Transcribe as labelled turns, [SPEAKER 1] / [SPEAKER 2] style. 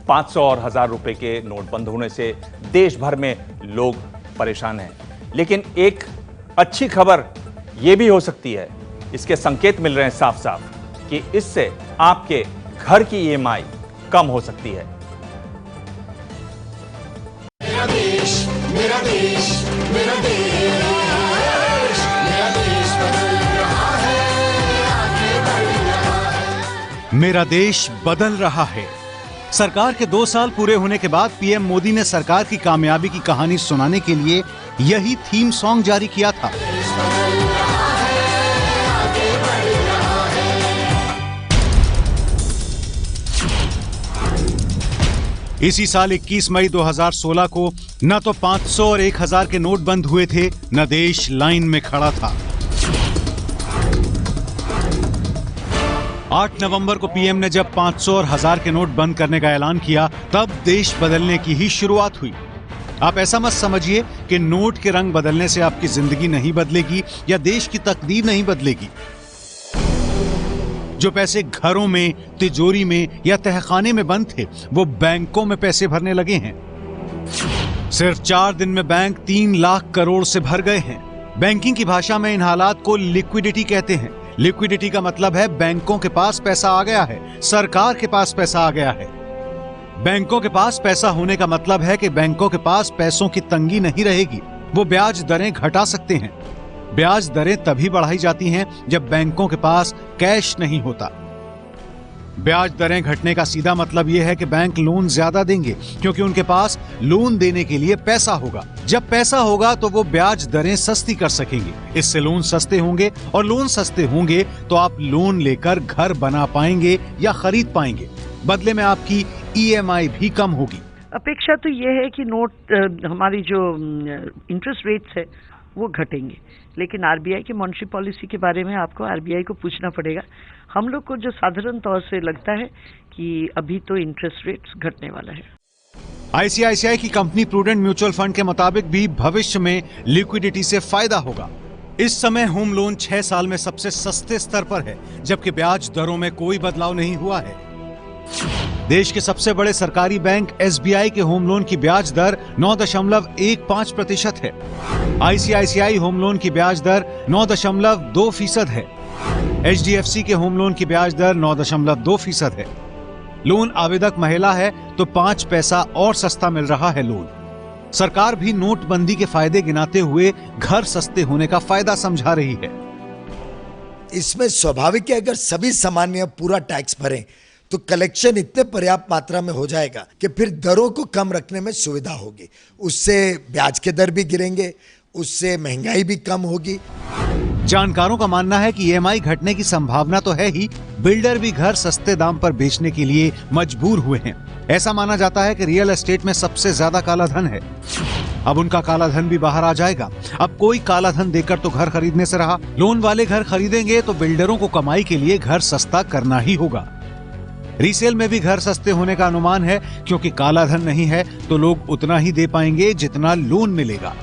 [SPEAKER 1] 500 और 1000 रुपए के नोट बंद होने से देश भर में लोग परेशान हैं। लेकिन एक अच्छी खबर यह भी हो सकती है, इसके संकेत मिल रहे हैं साफ साफ कि इससे आपके घर की ईएमआई कम हो सकती है।
[SPEAKER 2] मेरा देश, मेरा देश, मेरा देश, मेरा देश बदल रहा है, आगे बढ़ रहा है।
[SPEAKER 3] मेरा देश बदल रहा है। सरकार के 2 साल पूरे होने के बाद पीएम मोदी ने सरकार की कामयाबी की कहानी सुनाने के लिए यही थीम सॉन्ग जारी किया था। इसी साल 21 मई 2016 को न तो 500 और 1000 के नोट बंद हुए थे, न देश लाइन में खड़ा था। 8 नवंबर को पीएम ने जब 500 और 1000 के नोट बंद करने का ऐलान किया, तब देश बदलने की ही शुरुआत हुई। आप ऐसा मत समझिए कि नोट के रंग बदलने से आपकी जिंदगी नहीं बदलेगी या देश की तकदीर नहीं बदलेगी। जो पैसे घरों में, तिजोरी में या तहखाने में बंद थे, वो बैंकों में पैसे भरने लगे हैं। सिर्फ 4 दिन में बैंक 3 लाख करोड़ से भर गए हैं। बैंकिंग की भाषा में इन हालात को लिक्विडिटी कहते हैं। लिक्विडिटी का मतलब है बैंकों के पास पैसा आ गया है, सरकार के पास पैसा आ गया है। बैंकों के पास पैसा होने का मतलब है कि बैंकों के पास पैसों की तंगी नहीं रहेगी, वो ब्याज दरें घटा सकते हैं। ब्याज दरें तभी बढ़ाई जाती हैं जब बैंकों के पास कैश नहीं होता। ब्याज दरें घटने का सीधा मतलब यह है कि बैंक लोन ज्यादा देंगे, क्योंकि उनके पास लोन देने के लिए पैसा होगा। जब पैसा होगा तो वो ब्याज दरें सस्ती कर सकेंगे। इससे लोन सस्ते होंगे, और लोन सस्ते होंगे तो आप लोन लेकर घर बना पाएंगे या खरीद पाएंगे। बदले में आपकी ईएमआई भी कम होगी।
[SPEAKER 4] अपेक्षा तो यह है कि नोट हमारी जो इंटरेस्ट रेट्स है वो घटेंगे, लेकिन आरबीआई की मॉनेटरी पॉलिसी के बारे में आपको आरबीआई को पूछना पड़ेगा। हम लोग को जो साधारण तौर से लगता है कि अभी तो इंटरेस्ट रेट्स घटने वाला है।
[SPEAKER 3] आईसीआईसीआई की कंपनी प्रूडेंट म्यूचुअल फंड के मुताबिक भी भविष्य में लिक्विडिटी से फायदा होगा। इस समय होम लोन 6 साल में सबसे सस्ते स्तर पर है, जबकि ब्याज दरों में कोई बदलाव नहीं हुआ है। देश के सबसे बड़े सरकारी बैंक एसबीआई के होम लोन की ब्याज दर 9.15% है। आईसीआईसीआई होम लोन की ब्याज दर 9.2% है। एचडीएफसी के होम लोन की ब्याज दर 9.2% है। लोन आवेदक महिला है तो 5 पैसा और सस्ता मिल रहा है लोन। सरकार भी नोटबंदी के फायदे गिनाते हुए घर सस्ते होने का फायदा समझा रही है।
[SPEAKER 5] इसमें स्वाभाविक है, अगर सभी सामान्य पूरा टैक्स भरें तो कलेक्शन इतने पर्याप्त मात्रा में हो जाएगा कि फिर दरों को कम रखने में सुविधा होगी। उससे ब्याज के दर भी गिरेंगे, उससे महंगाई भी कम होगी।
[SPEAKER 3] जानकारों का मानना है कि ईएमआई घटने की संभावना तो है ही, बिल्डर भी घर सस्ते दाम पर बेचने के लिए मजबूर हुए हैं। ऐसा माना जाता है कि रियल एस्टेट में सबसे ज्यादा काला धन है। अब उनका काला धन भी बाहर आ जाएगा। अब कोई काला धन देकर तो घर खरीदने से रहा। लोन वाले घर खरीदेंगे तो बिल्डरों को कमाई के लिए घर सस्ता करना ही होगा। रीसेल में भी घर सस्ते होने का अनुमान है, क्योंकि काला धन नहीं है तो लोग उतना ही दे पाएंगे जितना लोन मिलेगा।